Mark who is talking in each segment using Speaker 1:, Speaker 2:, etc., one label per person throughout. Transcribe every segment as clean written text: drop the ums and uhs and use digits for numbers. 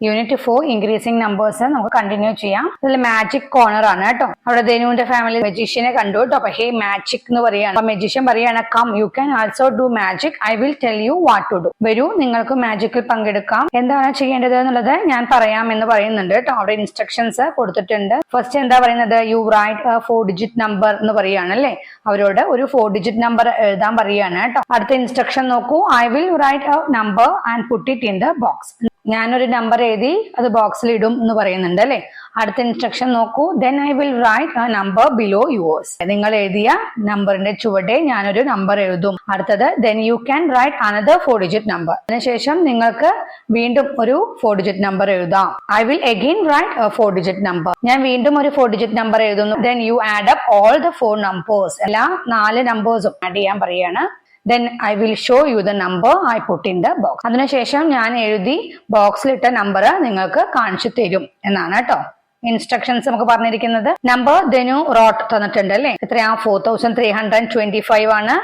Speaker 1: Unit 4 increasing numbers നമുക്ക് continue ചെയ്യാം. ഇതിൽ മാജിക് കോർണർ ആണ് കേട്ടോ. അവിടെ ധനുവിന്റെ ഫാമിലി മജീഷ്യനെ കണ്ടു കേട്ടോ. അപ്പൊ ഹേ മാജിക് എന്ന് പറയാണ്. അപ്പൊ മജീഷ്യൻ പറയാണ് come you can also do magic, I will tell you what to do. വരൂ നിങ്ങൾക്ക് മാജിക്കിൽ പങ്കെടുക്കാം, എന്താണ് ചെയ്യേണ്ടത് എന്നുള്ളത് ഞാൻ പറയാം എന്ന് പറയുന്നുണ്ട് കേട്ടോ. അവിടെ ഇൻസ്ട്രക്ഷൻസ് കൊടുത്തിട്ടുണ്ട്. ഫസ്റ്റ് എന്താ പറയുന്നത്, you write a 4 digit number എന്ന് പറയാണ് അല്ലേ. അവരോട് ഒരു 4 ഡിജിറ്റ് നമ്പർ എഴുതാൻ പറയാണ് കേട്ടോ. അടുത്ത ഇൻസ്ട്രക്ഷൻ നോക്കൂ, I will write a number and put it in the box. ഞാനൊരു നമ്പർ എഴുതി അത് ബോക്സിൽ ഇടും എന്ന് പറയുന്നുണ്ട് അല്ലെ. അടുത്ത ഇൻസ്ട്രക്ഷൻ നോക്കൂ, then I will write a number below yours. നിങ്ങൾ എഴുതിയ നമ്പറിന്റെ ചുവടെ ഞാനൊരു നമ്പർ എഴുതും. അടുത്തത് then you can write another 4 digit number. അതിനുശേഷം നിങ്ങൾക്ക് വീണ്ടും ഒരു 4 ഡിജിറ്റ് നമ്പർ എഴുതാം. I will again right a 4 digit number. ഞാൻ വീണ്ടും ഒരു 4 ഡിജിറ്റ് നമ്പർ എഴുതുന്നു. Then you add up all the 4 numbers. എല്ലാ 4 നമ്പേഴ്സും ആഡ് ചെയ്യാൻ പറയാണ്. Then I will show you the number I put in the box. അതിനുശേഷം ഞാൻ എഴുതി ബോക്സിലിട്ട നമ്പർ നിങ്ങൾക്ക് കാണിച്ചു തരും എന്നാണ് കേട്ടോ ഇൻസ്ട്രക്ഷൻസ് നമുക്ക് പറഞ്ഞിരിക്കുന്നത്. നമ്പർ ധനു റോട്ട് തന്നിട്ടുണ്ട് അല്ലെ. എത്രയാ 4325 ആണ്.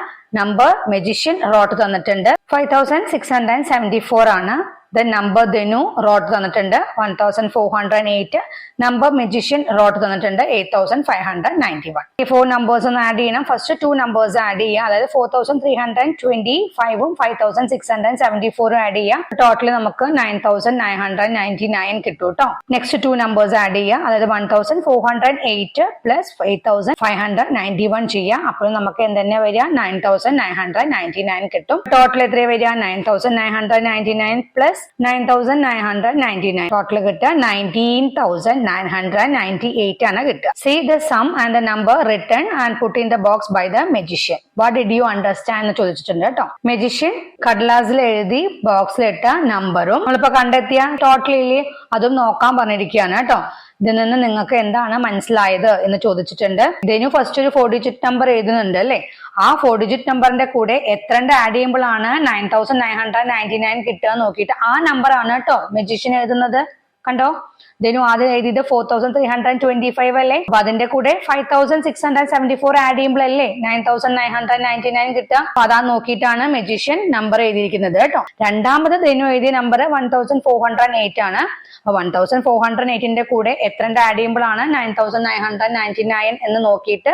Speaker 1: നമ്പർ മജീഷ്യൻ റോട്ട് തന്നിട്ടുണ്ട് 5674 ആണ്. ദെൻ നമ്പർ ധനു റോട്ട് തന്നിട്ടുണ്ട് 1408. നമ്പർ മജീഷ്യൻ റോട്ട് തന്നിട്ടുണ്ട് 8591. ഈ 4 നമ്പേഴ്സ് ഒന്ന് ആഡ് ചെയ്യണം. ഫസ്റ്റ് 2 നമ്പേഴ്സ് ആഡ് ചെയ്യുക. അതായത് 4325 5674 ആഡ് ചെയ്യുക. ടോട്ടൽ നമുക്ക് 9999 കിട്ടും കേട്ടോ. നെക്സ്റ്റ് 2 നമ്പേഴ്സ് ആഡ് ചെയ്യുക. അതായത് 1408 പ്ലസ് 8591 ചെയ്യുക. അപ്പോൾ നമുക്ക് എന്തെന്നെ വരിക 9999 കിട്ടും. ടോട്ടൽ എത്രയാണ് വരിക 9999 പ്ലസ് 9999. ടോട്ടൽ കിട്ടുക 19998 ആണ് കിട്ടുക. See the sum and the number written and put in the box by the magician. What did you understand എന്ന് ചോദിച്ചിട്ടുണ്ട് കേട്ടോ. മജീഷ്യൻ കടലാസിൽ എഴുതി ബോക്സിലിട്ട നമ്പറും നമ്മളിപ്പോ കണ്ടെത്തിയ ടോട്ടലില് അതും നോക്കാൻ പറഞ്ഞിരിക്കുകയാണ് കേട്ടോ. ഇതിൽ നിന്ന് നിങ്ങൾക്ക് എന്താണ് മനസ്സിലായത് എന്ന് ചോദിച്ചിട്ടുണ്ട്. ഇതിന് ഫസ്റ്റ് ഒരു 4 ഡിജിറ്റ് നമ്പർ എഴുതുന്നുണ്ട് അല്ലെ. ആ 4 ഡിജിറ്റ് നമ്പറിന്റെ കൂടെ എത്രണ്ട് ആഡ് ചെയ്യുമ്പോഴാണ് 9999 കിട്ടുക നോക്കിയിട്ട് ആ നമ്പർ ആണ് കേട്ടോ മജീഷ്യൻ എഴുതുന്നത്. കണ്ടോ, ഇതിനു ആദ്യം എഴുതിയത് 4325 അല്ലേ. അപ്പൊ അതിന്റെ കൂടെ 5674 ആഡ് ചെയ്യുമ്പോഴല്ലേ 9999 കിട്ടുക. അപ്പൊ അതാ നോക്കിയിട്ടാണ് മജീഷ്യൻ നമ്പർ എഴുതിയിരിക്കുന്നത് കേട്ടോ. രണ്ടാമത് ഇതിനു എഴുതിയ നമ്പർ 1408 ആണ്. അപ്പൊ 1408ന്റെ കൂടെ എത്രണ്ട് ആഡ് ചെയ്യുമ്പോഴാണ് 9999 എന്ന് നോക്കിയിട്ട്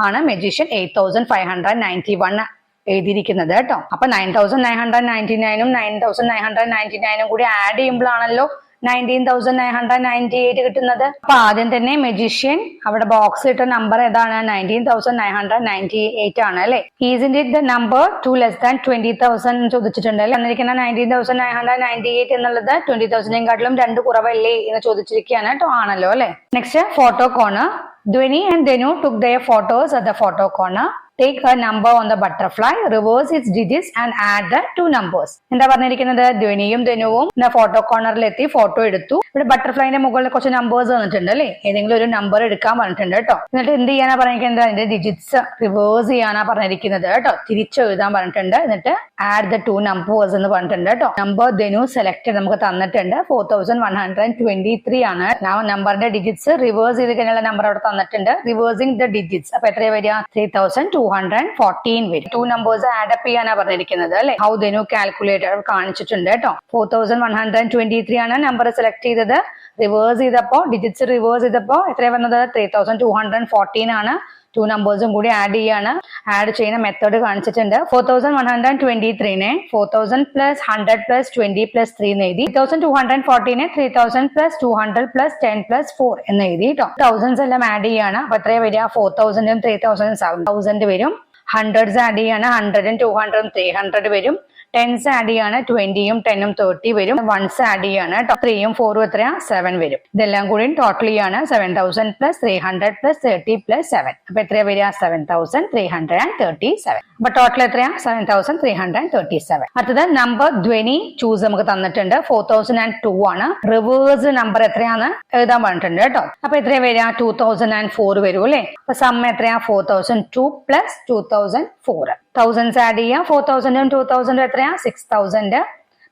Speaker 1: ആണ് മജീഷ്യൻ 8591 എഴുതിയിരിക്കുന്നത് കേട്ടോ. അപ്പൊ 9999 9999 കൂടി ആഡ് ചെയ്യുമ്പോഴാണല്ലോ 19998 കിട്ടുന്നത്. അപ്പൊ ആദ്യം തന്നെ മജീഷ്യൻ അവിടെ ബോക്സ് ഇട്ട നമ്പർ ഏതാണ് 19998 ആണ് അല്ലെ. Isn't it the number 2 less than 20,000 ചോദിച്ചിട്ടുണ്ട് അല്ലെ. തന്നിരിക്കുന്ന 19998 എന്നുള്ളത് 20,000 2 കുറവല്ലേ എന്ന് ചോദിച്ചിരിക്കുകയാണ് കേട്ടോ. ആണല്ലോ അല്ലെ. Next photo corner. Dhwani and Dhanu took their photos at the photo corner. Take a number on the butterfly, reverse its digits and add the 2 numbers. എന്താ പറഞ്ഞിരിക്കുന്നത്, ധ്വനിയും ധനുവും ഫോട്ടോ കോർണറിൽ എത്തി ഫോട്ടോ എടുത്തു. ഇവിടെ ബട്ടർഫ്ലൈന്റെ മുകളിൽ കുറച്ച് നമ്പേഴ്സ് വന്നിട്ടുണ്ട് അല്ലെ. ഏതെങ്കിലും ഒരു നമ്പർ എടുക്കാൻ പറഞ്ഞിട്ടുണ്ട് കേട്ടോ. എന്നിട്ട് എന്ത് ചെയ്യാനാ പറഞ്ഞിരിക്കുന്നത്, അതിന്റെ ഡിജിറ്റ്സ് റിവേഴ്സ് ചെയ്യാനാ പറഞ്ഞിരിക്കുന്നത് കേട്ടോ. തിരിച്ചെഴുതാൻ പറഞ്ഞിട്ടുണ്ട്. എന്നിട്ട് ആഡ് ദ 2 numbers എന്ന് പറഞ്ഞിട്ടുണ്ട് കേട്ടോ. നമ്പർ ധനു സെലക്ട് നമുക്ക് തന്നിട്ടുണ്ട് 4123 ആണ്. നമ്പറിന്റെ ഡിജിറ്റ്സ് റിവേഴ്സ് ചെയ്ത് കഴിഞ്ഞുള്ള നമ്പർ അവിടെ തന്നിട്ടുണ്ട്. റിവേഴ്സിംഗ് ദ ഡിജിറ്റ്സ് അപ്പൊ എത്രയാ വരിക 3214 വരും. 2 നമ്പേഴ്സ് ആഡപ്പ് ചെയ്യാനാ പറഞ്ഞിരിക്കുന്നത് അല്ലെ. ഹൗ ധനു കാൽക്കുലേറ്റർ കാണിച്ചിട്ടുണ്ട് കേട്ടോ. 4123 ആണ് നമ്പർ സെലക്ട് ചെയ്തത്. റിവേഴ്സ് ചെയ്തപ്പോ ഡിജിറ്റ്സ് റിവേഴ്സ് ചെയ്തപ്പോ എത്രയാ വന്നത് 3214 ആണ്. 2 നമ്പേഴ്സും കൂടി ആഡ് ചെയ്യാണ്. ആഡ് ചെയ്യുന്ന മെത്തേഡ് കാണിച്ചിട്ടുണ്ട്. 4123നെ 4000 പ്ലസ് 100 പ്ലസ് 20 പ്ലസ് 3 എന്ന് എഴുതി. 3214നെ 3000 പ്ലസ് 200 പ്ലസ് 10 പ്ലസ് 4 എന്ന് എഴുതി കേട്ടോ. തൗസൻഡ്സ് എല്ലാം ആഡ് ചെയ്യാണ്. അപ്പൊ എത്രയാ വരിക 4000ഉം 3000 7000 വരും. ഹൺഡ്രഡ്സ് ആഡ് ചെയ്യാണ്. 100ഉം 200ഉം 300 വരും. ടെൻസ് ആഡ് ചെയ്യാണ്. 20ഉം 10ഉം 30 വരും. വൺസ് ആഡ് ചെയ്യാണ് കേട്ടോ. 3ഉം 4ഉം എത്രയാ 7 വരും. ഇതെല്ലാം കൂടി ടോട്ടൽ ചെയ്യാണ്. 7000 പ്ലസ് 300 പ്ലസ് 30 പ്ലസ് 7. അപ്പൊ എത്രയാ വരിക 7337. അപ്പൊ ടോട്ടൽ എത്രയാ 7337. അടുത്തത് നമ്പർ ധ്വനി ചൂസ് നമുക്ക് തന്നിട്ടുണ്ട് 4002 ആണ്. റിവേഴ്സ് നമ്പർ എത്രയാന്ന് എഴുതാൻ പറഞ്ഞിട്ടുണ്ട് കേട്ടോ. അപ്പൊ എത്രയാ വരിക 2004 വരും അല്ലെ. അപ്പൊ സം എത്രയാ 4002 പ്ലസ് 2004. തൗസൻഡ്സ് ആഡ് ചെയ്യാം. 4000ഉം 2000ഉം എത്രയാ 6000.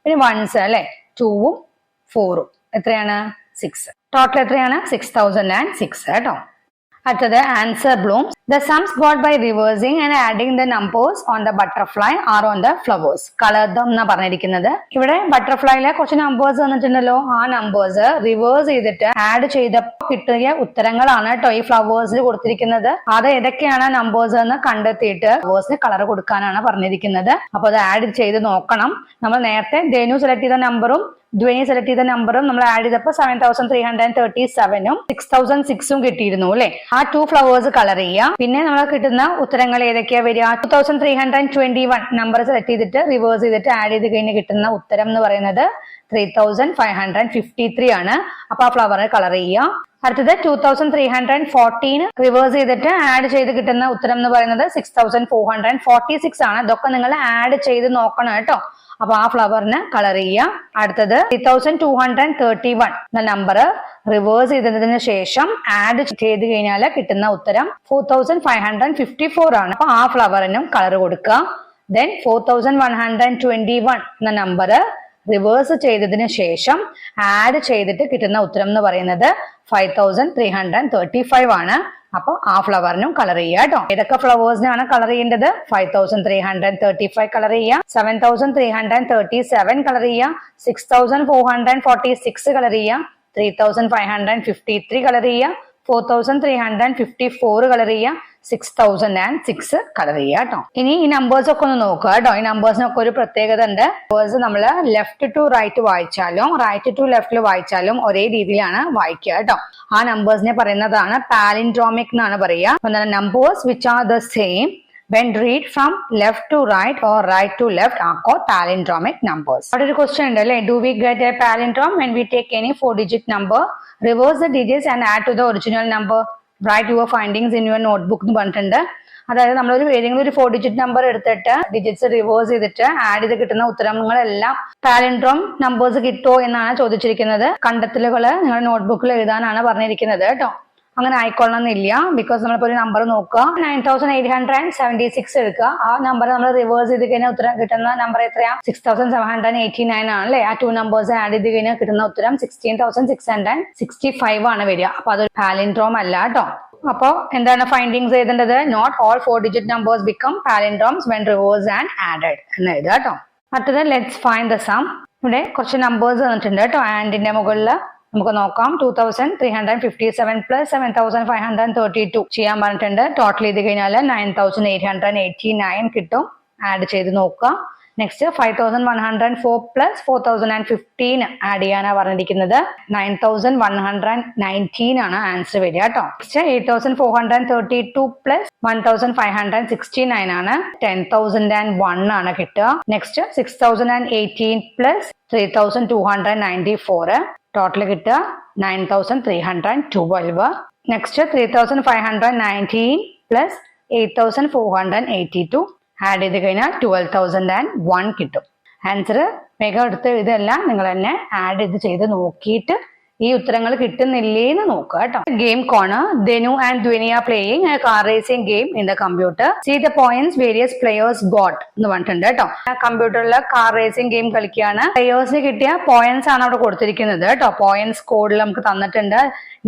Speaker 1: പിന്നെ വൺസ് അല്ലെ 2ഉം 4ഉം എത്രയാണ് 6. ടോട്ടൽ എത്രയാണ് 6006 കേട്ടോ. അടുത്തത് answer Bloom's. The sums got by reversing and adding the numbers on the butterfly or on the flowers. Color them എന്നാ പറഞ്ഞിരിക്കുന്നത്. ഇവിടെ ബട്ടർഫ്ലൈയിലെ കുറച്ച് നമ്പേഴ്സ് തന്നിട്ടുണ്ടല്ലോ, ആ നമ്പേഴ്സ് റിവേഴ്സ് ചെയ്തിട്ട് ആഡ് ചെയ്തപ്പോൾ കിട്ടിയ ഉത്തരങ്ങളാണ് കേട്ടോ ഈ ഫ്ലവേഴ്സിൽ കൊടുത്തിരിക്കുന്നത്. അത് ഏതൊക്കെയാണ് നമ്പേഴ്സ് എന്ന് കണ്ടെത്തിയിട്ട് ഫ്ലവേഴ്സിന് കളർ കൊടുക്കാനാണ് പറഞ്ഞിരിക്കുന്നത്. അപ്പൊ അത് ആഡ് ചെയ്ത് നോക്കണം. നമ്മൾ നേരത്തെ ധനു സെലക്ട് ചെയ്ത നമ്പറും ധ്വനി സെലക്ട് ചെയ്ത നമ്പറും നമ്മൾ ആഡ് ചെയ്തപ്പോൾ 7337ഉം 6006ഉം കിട്ടിയിരുന്നു അല്ലെ. ആ 2 ഫ്ലവേഴ്സ് കളർ ചെയ്യുക. പിന്നെ നമ്മൾ കിട്ടുന്ന ഉത്തരങ്ങൾ ഏതൊക്കെയാ വരിക? 2321 നമ്പർ സെലക്ട് ചെയ്തിട്ട് റിവേഴ്സ് ചെയ്തിട്ട് ആഡ് ചെയ്ത് കഴിഞ്ഞ് കിട്ടുന്ന ഉത്തരം എന്ന് പറയുന്നത് 3553 ആണ്. അപ്പൊ ആ ഫ്ലവറിന് കളർ ചെയ്യുക. അടുത്തത് 2314 റിവേഴ്സ് ചെയ്തിട്ട് ആഡ് ചെയ്ത് കിട്ടുന്ന ഉത്തരം എന്ന് പറയുന്നത് 6446 ആണ്. ഇതൊക്കെ നിങ്ങൾ ആഡ് ചെയ്ത് നോക്കണം കേട്ടോ. അപ്പൊ ആ ഫ്ലവറിന് കളർ ചെയ്യുക. അടുത്തത് 3231 എന്ന നമ്പർ റിവേഴ്സ് ചെയ്തതിന് ശേഷം ആഡ് ചെയ്ത് കഴിഞ്ഞാൽ കിട്ടുന്ന ഉത്തരം 4554 ആണ്. അപ്പൊ ആ ഫ്ലവറിനും കളർ കൊടുക്കുക. ദെൻ 4121 എന്ന നമ്പർ റിവേഴ്സ് ചെയ്തതിന് ശേഷം ആഡ് ചെയ്തിട്ട് കിട്ടുന്ന ഉത്തരം എന്ന് പറയുന്നത് 5335 ആണ്. അപ്പൊ ആ ഫ്ലവറിനും കളർ ചെയ്യുക കേട്ടോ. ഏതൊക്കെ ഫ്ലവേഴ്സിനാണ് കളർ ചെയ്യേണ്ടത്? 5335 കളർ ചെയ്യുക, 7337 കളർ ചെയ്യുക, 6446 കളർ ചെയ്യുക, 3553 കളർ ചെയ്യുക, 4354 കളർ ചെയ്യുക, 6006 കളർ ചെയ്യുക കേട്ടോ. ഇനി ഈ നമ്പേഴ്സ് ഒക്കെ ഒന്ന് നോക്കുക കേട്ടോ. ഈ നമ്പേഴ്സിനൊക്കെ ഒരു പ്രത്യേകത ഉണ്ട്. നമ്പേഴ്സ് നമ്മൾ ലെഫ്റ്റ് ടു റൈറ്റ് വായിച്ചാലും റൈറ്റ് ടു ലെഫ്റ്റിൽ വായിച്ചാലും ഒരേ രീതിയിലാണ് വായിക്കുക കേട്ടോ. ആ നമ്പേഴ്സിനെ പറയുന്നതാണ് പാലിൻഡ്രോമിക് എന്നാണ് പറയുക. Numbers which are the same when read from left to right or right to left are called palindromic numbers. അവിടെ ഒരു ക്വസ്റ്റ്യൻ ഉണ്ട് അല്ലേ? Do we get a palindrome when we take any 4-digit number, reverse the digits and add to the original number, write your findings in your notebook എന്ന് പറഞ്ഞിട്ടുണ്ട്. അതായത് നമ്മളൊരു ഏതെങ്കിലും ഒരു 4-digit നമ്പർ എടുത്തിട്ട് ഡിജിറ്റ്സ് റിവേഴ്സ് ചെയ്തിട്ട് ആഡ് ചെയ്ത് കിട്ടുന്ന ഉത്തരങ്ങളെല്ലാം പാലിൻഡ്രോം നമ്പേഴ്സ് കിട്ടുമോ എന്നാണ് ചോദിച്ചിരിക്കുന്നത്. കണ്ടെത്തലുകൾ നിങ്ങളുടെ നോട്ട്ബുക്കിൽ എഴുതാനാണ് പറഞ്ഞിരിക്കുന്നത് കേട്ടോ. അങ്ങനെ ആയിക്കൊള്ളണമെന്നില്ല. ബിക്കോസ് നമ്മളിപ്പോ ഒരു നമ്പർ നോക്കുക, 9876 എടുക്കുക. ആ നമ്പർ നമ്മൾ റിവേഴ്സ് ചെയ്ത് കഴിഞ്ഞാൽ ഉത്തരം കിട്ടുന്ന നമ്പർ എത്രയാ? 6789 ആണ് അല്ലെ. ആ 2 നമ്പേഴ്സ് ആഡ് ചെയ്ത് കഴിഞ്ഞാൽ കിട്ടുന്ന ഉത്തരം 16665 ആണ് വരിക. അപ്പൊ അതൊരു പാലിൻഡ്രോം അല്ല കേട്ടോ. അപ്പോ എന്താണ് ഫൈൻഡിങ്സ് എഴുതേണ്ടത്? Note all 4-digit numbers become palindromes when reversed and added എന്ന് എഴുതുക കേട്ടോ. അടുത്തത് ലെറ്റ്സ് ഫൈൻഡ് ദ സം. ഇവിടെ കുറച്ച് നമ്പേഴ്സ് തന്നിട്ടുണ്ട് കേട്ടോ. ആൻഡിന്റെ മുകളിൽ നമുക്ക് നോക്കാം. 2357 പ്ലസ് 7532 ചെയ്യാൻ പറഞ്ഞിട്ടുണ്ട്. ടോട്ടൽ ചെയ്ത് കഴിഞ്ഞാൽ 9889 കിട്ടും. ആഡ് ചെയ്ത് നോക്കുക. നെക്സ്റ്റ് 5104 പ്ലസ് 4015 ആഡ് ചെയ്യാനാണ് പറഞ്ഞിരിക്കുന്നത്. 9119 ആണ് ആൻസർ വരിക കേട്ടോ. നെക്സ്റ്റ് 8432 പ്ലസ് 1569 ആണ്. 10001 ആണ് കിട്ടുക. നെക്സ്റ്റ് 6018 പ്ലസ് 3294 ടോട്ടൽ കിട്ടുക 9312. നെക്സ്റ്റ് 3519 പ്ലസ് 8482 ആഡ് ചെയ്ത് കഴിഞ്ഞാൽ 12001 കിട്ടും. ആൻസർ വേഗം എടുത്ത് ഇതെല്ലാം നിങ്ങൾ തന്നെ ആഡ് ചെയ്ത് നോക്കിയിട്ട് ഈ ഉത്തരങ്ങൾ കിട്ടുന്നില്ലേന്ന് നോക്കുക കേട്ടോ. Game corner. Dhanu and Dhwani are playing a car racing game in the computer. See the points various players got എന്ന് പറഞ്ഞിട്ടുണ്ട് കേട്ടോ. കമ്പ്യൂട്ടറിൽ കാർ റേസിംഗ് ഗെയിം കളിക്കുകയാണ്. പ്ലേയേഴ്സിന് കിട്ടിയ പോയിന്റ്സ് ആണ് അവിടെ കൊടുത്തിരിക്കുന്നത് കേട്ടോ. പോയിന്റ്സ് കോഡിൽ നമുക്ക് തന്നിട്ടുണ്ട്.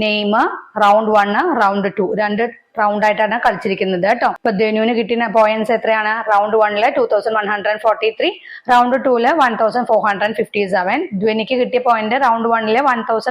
Speaker 1: നെയിം, റൗണ്ട് 1, റൗണ്ട് 2 രണ്ട് റൗണ്ട് ആയിട്ടാണ് കളിച്ചിരിക്കുന്നത് കേട്ടോ. ഇപ്പൊ ധനുവിന് കിട്ടിയ പോയിന്റ്സ് എത്രയാണ്? Round 1 2143, round 2 1457. ധ്വനിക്ക് കിട്ടിയ പോയിന്റ് റൗണ്ട് 1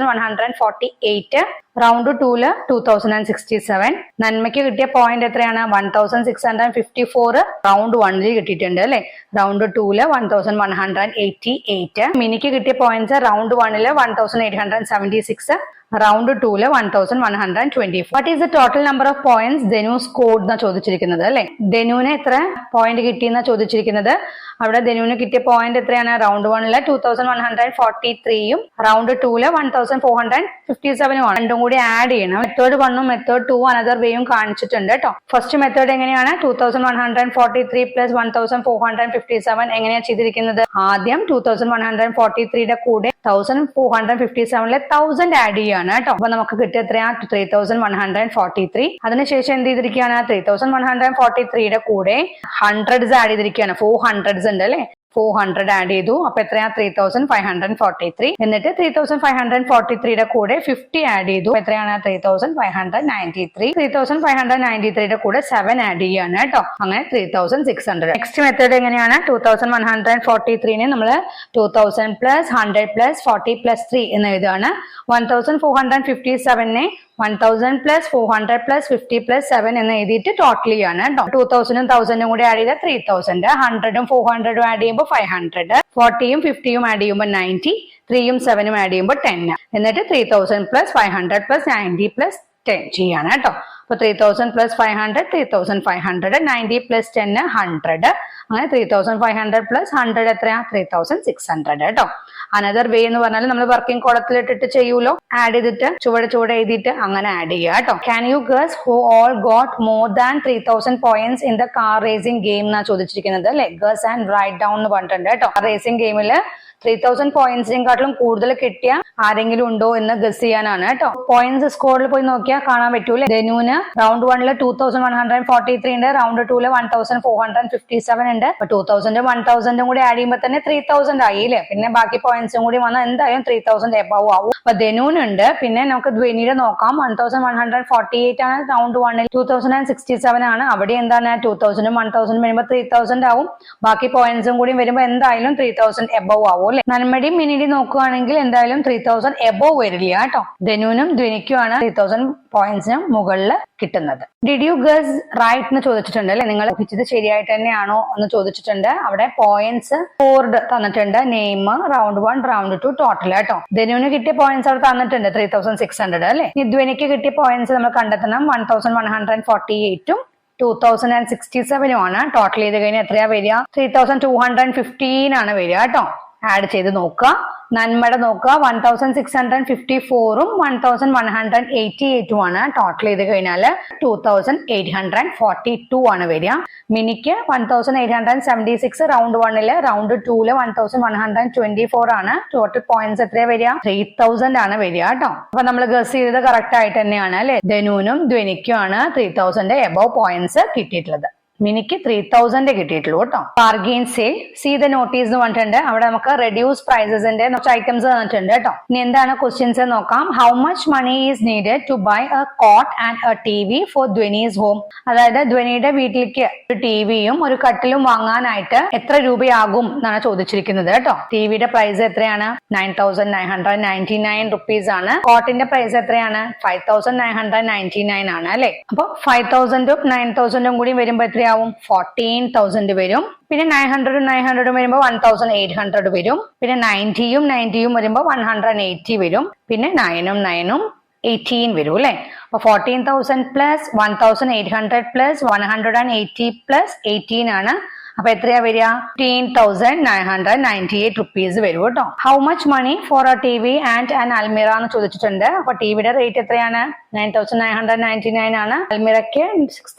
Speaker 1: 1148, റൗണ്ട് 2 2067. നന്മയ്ക്ക് കിട്ടിയ പോയിന്റ് എത്രയാണ്? 1654 റൗണ്ട് 1 കിട്ടിയിട്ടുണ്ട് അല്ലെ. റൗണ്ട് 2 1188. മിനിക്ക് കിട്ടിയ points round 1 1876, round 2 1120. What is the total number of points Dhanu scored എന്നാ ചോദിച്ചിരിക്കുന്നത് അല്ലെ. ധനുവിന് എത്ര പോയിന്റ് കിട്ടിയെന്നാ ചോദിച്ചിരിക്കുന്നത്. അവിടെ ധനുവിന് കിട്ടിയ പോയിന്റ് എത്രയാണ്? റൗണ്ട് 1 2143ഉം റൗണ്ട് 2 1457ഉം ആണ്. രണ്ടും കൂടി ആഡ് ചെയ്യണം. മെത്തേഡ് 1ഉം മെത്തേഡ് 2 അനദർ വേയും കാണിച്ചിട്ടുണ്ട് കേട്ടോ. ഫസ്റ്റ് മെത്തേഡ് എങ്ങനെയാണ്? 2143 പ്ലസ് 1457 എങ്ങനെയാ ചെയ്തിരിക്കുന്നത്? ആദ്യം 2143യുടെ കൂടെ 1457ലെ 1000 ആഡ് ചെയ്യാണ് കേട്ടോ. അപ്പൊ നമുക്ക് കിട്ടിയ എത്രയാ? 3143. അതിനുശേഷം എന്ത് ചെയ്തിരിക്കുകയാണ്? 3143യുടെ കൂടെ 100s ആഡ് ചെയ്തിരിക്കുകയാണ്. 400s ഉണ്ട് അല്ലെ. 400 ആഡ് ചെയ്തു. അപ്പൊ എത്രയാ 3543. എന്നിട്ട് 3543യുടെ കൂടെ 50 ആഡ് ചെയ്തു. എത്രയാണ് 3593. 3593യുടെ കൂടെ 7 ആഡ് ചെയ്യാണ് കേട്ടോ. അങ്ങനെ 3600. നെക്സ്റ്റ് മെത്തേഡ് എങ്ങനെയാണ്? 2143നെ നമ്മൾ 2000 പ്ലസ് 100 പ്ലസ് 40 പ്ലസ് 3 എന്ന് എഴുതുകയാണ്. 1457നെ 1000 പ്ലസ് 400 പ്ലസ് 50 പ്ലസ് 7 എന്ന് എഴുതിയിട്ട് ടോട്ടൽ ചെയ്യാണ് കേട്ടോ. 2000ഉം 1000ഉം കൂടി ആഡ് ചെയ്താൽ 3000, 100ഉം 400ഉം ആഡ് ചെയ്യുമ്പോൾ 500, 40യും 50യും ആഡ് ചെയ്യുമ്പോൾ 90, 3യും 7ഉം ആഡ് ചെയ്യുമ്പോൾ 10. എന്നിട്ട് 3000 പ്ലസ് 500 പ്ലസ് 90 പ്ലസ് 10 ചെയ്യാണ് കേട്ടോ. അപ്പൊ 3000 പ്ലസ് 500, 3500, 90 പ്ലസ് 10, 100. അങ്ങനെ 3500 പ്ലസ് 100 എത്രയാ? 3600 കേട്ടോ. അനദർ വേ എന്ന് പറഞ്ഞാൽ നമ്മൾ വർക്കിംഗ് കോളത്തിൽ ഇട്ടിട്ട് ചെയ്യൂലോ, ആഡ് ചെയ്തിട്ട് ചുവടെ എഴുതിയിട്ട് അങ്ങനെ ആഡ് ചെയ്യുക കേട്ടോ. Can you guess who all got more than 3000 points in the car racing game എന്നാ ചോദിച്ചിരിക്കുന്നത് അല്ലെ. ഗസ് ആൻഡ് റൈറ്റ് ഡൗൺ എന്ന് പറഞ്ഞിട്ടുണ്ട് കേട്ടോ. റേസിംഗ് ഗെയിമില് 3000 പോയിന്റ്സിനെക്കാട്ടിലും കൂടുതൽ കിട്ടിയ ആരെങ്കിലും ഉണ്ടോ എന്ന് ഗസ് ചെയ്യാനാണ് കേട്ടോ. പോയിന്റ്സ് സ്കോറിൽ പോയി നോക്കിയാൽ കാണാൻ പറ്റൂലേ. ധനുവിന് റൗണ്ട് 1 2143 ഉണ്ട്, റൗണ്ട് 2 1457 ഉണ്ട്. അപ്പൊ 2000ഉം 1000ഉം കൂടി ആഡ് ചെയ്യുമ്പോൾ തന്നെ 3000 ആയി അല്ലേ. പിന്നെ ബാക്കി പോയിന്റ്സും കൂടി വന്നാൽ എന്തായാലും 3000 എബവ് ആവും. അപ്പൊ ധനുവിനുണ്ട്. പിന്നെ നമുക്ക് ധ്വനിയുടെ നോക്കാം. 1148 ആണ് റൗണ്ട് 1ൽ, 2067 ആണ്. അവിടെ എന്താണ് 2000ഉം 1000ഉം വരുമ്പോൾ 3000 ആവും. ബാക്കി പോയിന്റ്സും കൂടി വരുമ്പോൾ എന്തായാലും 3000 എബവ് ആവും അല്ലെ. നന്മടിയും മിനിയുടെയും നോക്കുകയാണെങ്കിൽ എന്തായാലും 3000 എബവ് വരില്ല കേട്ടോ. ധനുവിനും ധ്വനിക്കുമാണ് 3000 പോയിന്റ്സിനും മുകളിൽ കിട്ടുന്നത്. ഡിഡ് യു ഗസ് റൈറ്റ് എന്ന് ചോദിച്ചിട്ടുണ്ട് അല്ലെ. നിങ്ങൾ ഊഹിച്ചത് ശരിയായിട്ട് തന്നെയാണോ എന്ന് ചോദിച്ചിട്ടുണ്ട്. അവിടെ പോയിന്റ്സ് സ്കോർഡ് തന്നിട്ടുണ്ട്, നെയിം, റൗണ്ട് 1, റൗണ്ട് 2, ടോട്ടൽ കേട്ടോ. ധനുവിന് കിട്ടിയ പോയിന്റ്സ് അവിടെ തന്നിട്ടുണ്ട് 3600 അല്ലെ. ധ്വനിക്ക് കിട്ടിയ പോയിന്റ്സ് നമ്മൾ കണ്ടെത്തണം. 1148ഉം 2067 ആണ്. ടോട്ടൽ ചെയ്ത് കഴിഞ്ഞാൽ എത്രയാ വരിക? 3215 ആണ് വരിക കേട്ടോ. ആഡ് ചെയ്ത് നോക്കുക. നന്മയുടെ നോക്കുക. 1654ഉം 1188ഉം ആണ്. ടോട്ടൽ ചെയ്ത് കഴിഞ്ഞാൽ 2842 ആണ് വരിക. മിനിക്ക് 1876 റൗണ്ട് 1ല്, റൗണ്ട് 2ല് 1124 ആണ്. ടോട്ടൽ പോയിന്റ്സ് എത്രയാ വരിക? 3000 ആണ് വരിക കേട്ടോ. അപ്പൊ നമ്മൾ ഗസ് ചെയ്തത് കറക്റ്റ് ആയിട്ട് തന്നെയാണ് അല്ലെ. ധനുവിനും ധ്വനിക്കും ആണ് 3000 എബവ് പോയിന്റ്സ് കിട്ടിയിട്ടുള്ളത്. മിനിക്ക് 3000 കിട്ടിയിട്ടുള്ളൂ കേട്ടോ. Bargain sale, see the notice എന്ന് പറഞ്ഞിട്ടുണ്ട്. അവിടെ നമുക്ക് റെഡ്യൂസ് പ്രൈസസിന്റെ കുറച്ച് ഐറ്റംസ് തന്നിട്ടുണ്ട് കേട്ടോ. ഇനി എന്താണ് ക്വസ്റ്റ്യൻസ് നോക്കാം. How much money is needed to buy a coat and a TV for Dhwani's home. അതായത് ധ്വനിയുടെ വീട്ടിലേക്ക് ഒരു ടിവിയും ഒരു കട്ടിലും വാങ്ങാനായിട്ട് എത്ര രൂപയാകും എന്നാണ് ചോദിച്ചിരിക്കുന്നത് കേട്ടോ. ടിവിയുടെ പ്രൈസ് എത്രയാണ്? 9999 റുപ്പീസ് ആണ്. കോട്ടിന്റെ പ്രൈസ് എത്രയാണ്? 5999 ആണ് അല്ലെ. അപ്പൊ 5000ഉം 9000ഉം കൂടി വരുമ്പോ എത്രയാവും? 14000 വരും. പിന്നെ 900ഉം വരുമ്പോൾ 1800 വരും. പിന്നെ 90യും വരുമ്പോൾ 180 വരും. പിന്നെ 9ഉം 18 വരും അല്ലെ. അപ്പൊ 14000 പ്ലസ് 1800 പ്ലസ് 180 പ്ലസ് 18 ആണ്. അപ്പൊ എത്രയാ വരിക? 15,998 റുപ്പീസ് വരും കേട്ടോ. How much money for a TV and an almirah എന്ന് ചോദിച്ചിട്ടുണ്ട്. അപ്പൊ ടിവിയുടെ റേറ്റ് എത്രയാണ്? 9999 ആണ്. അൽമിറയ്ക്ക്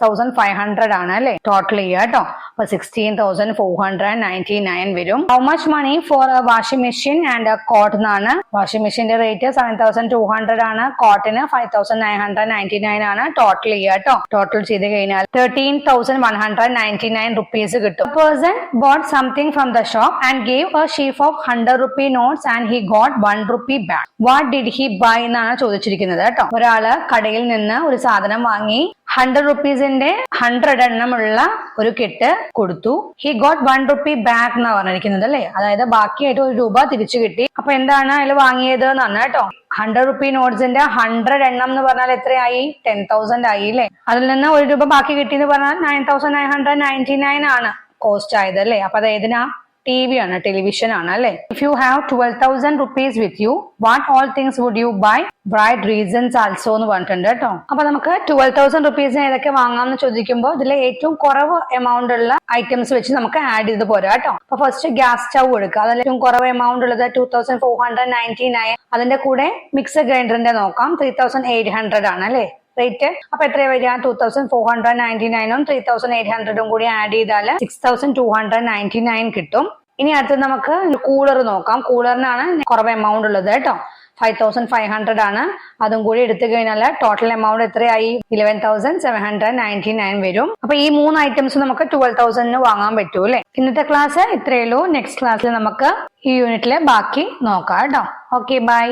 Speaker 1: 6500 ആണ് അല്ലെ. ടോട്ടൽ ചെയ്യുക കേട്ടോ. അപ്പൊ 16,499 വരും. How much money for a washing machine and a coat എന്നാണ്. വാഷിംഗ് മെഷീന്റെ റേറ്റ് 7200 ആണ്. കോട്ടിന് 5999 ആണ്. ടോട്ടൽ ചെയ്യുക കേട്ടോ. ടോട്ടൽ ചെയ്ത് കഴിഞ്ഞാൽ 13,199 റുപ്പീസ് കിട്ടും. A person bought something from the shop and gave a sheaf of 100 rupee notes and he got 1 rupee back. What did he buy എന്നാണ് ചോദിച്ചിരിക്കുന്നത് കേട്ടോ. ഒരാള് കടയിൽ നിന്ന് ഒരു സാധനം വാങ്ങി 100 റുപ്പീസിന്റെ 100 എണ്ണമുള്ള ഒരു കെട്ട് കൊടുത്തു. ഹി ഗോട്ട് 1 റുപ്പി ബാക്ക് എന്നാ പറഞ്ഞിരിക്കുന്നത് അല്ലെ. അതായത് ബാക്കിയായിട്ട് 1 രൂപ തിരിച്ചു കിട്ടി. അപ്പൊ എന്താണ് അതിൽ വാങ്ങിയത് എന്നാണ് കേട്ടോ. 100 റുപ്പി നോട്ട്സിന്റെ 100 എണ്ണം എന്ന് പറഞ്ഞാൽ എത്രയായി? 10,000 ആയി അല്ലെ. അതിൽ നിന്ന് 1 രൂപ ബാക്കി കിട്ടിയെന്ന് പറഞ്ഞാൽ 9999 ആണ് കോസ്റ്റ് ആയത് അല്ലെ. അപ്പൊ അത് ഏതിനാ? TV ആണ്, ടെലിവിഷൻ ആണ് അല്ലെ. If you have 12,000 rupees with you, what all things would you buy? Bright reasons also എന്ന് പറഞ്ഞിട്ടുണ്ട് കേട്ടോ. അപ്പൊ നമുക്ക് 12,000 റുപ്പീസിന് ഏതൊക്കെ വാങ്ങാമെന്ന് ചോദിക്കുമ്പോൾ ഇതിലെ ഏറ്റവും കുറവ് എമൗണ്ട് ഉള്ള ഐറ്റംസ് വെച്ച് നമുക്ക് ആഡ് ചെയ്ത് പോരാ കേട്ടോ. അപ്പൊ ഫസ്റ്റ് ഗ്യാസ് സ്റ്റൗ എടുക്കുക. അതിൽ ഏറ്റവും കുറവ് എമൗണ്ട് ഉള്ളത് 2499. അതിന്റെ കൂടെ മിക്സർ ഗ്രൈൻഡറിന്റെ നോക്കാം. 3800 ആണ് അല്ലെ റേറ്റ്. അപ്പൊ എത്ര വരിക? 2499ഉം 3800ഉം കൂടി ആഡ് ചെയ്താൽ 6299 കിട്ടും. ഇനി അടുത്ത് നമുക്ക് കൂളർ നോക്കാം. കൂളറിനാണ് കുറവ് എമൗണ്ട് ഉള്ളത് കേട്ടോ. 5500 ആണ്. അതും കൂടി എടുത്തു കഴിഞ്ഞാൽ ടോട്ടൽ എമൗണ്ട് എത്രയായി? 11,799 വരും. അപ്പൊ ഈ 3 ഐറ്റംസ് നമുക്ക് 12,000 വാങ്ങാൻ പറ്റൂ അല്ലെ. ഇന്നത്തെ ക്ലാസ് ഇത്രയേ ഉള്ളൂ. നെക്സ്റ്റ് ക്ലാസ്സിൽ നമുക്ക് ഈ യൂണിറ്റിലെ ബാക്കി നോക്കാം കേട്ടോ. Okay, by.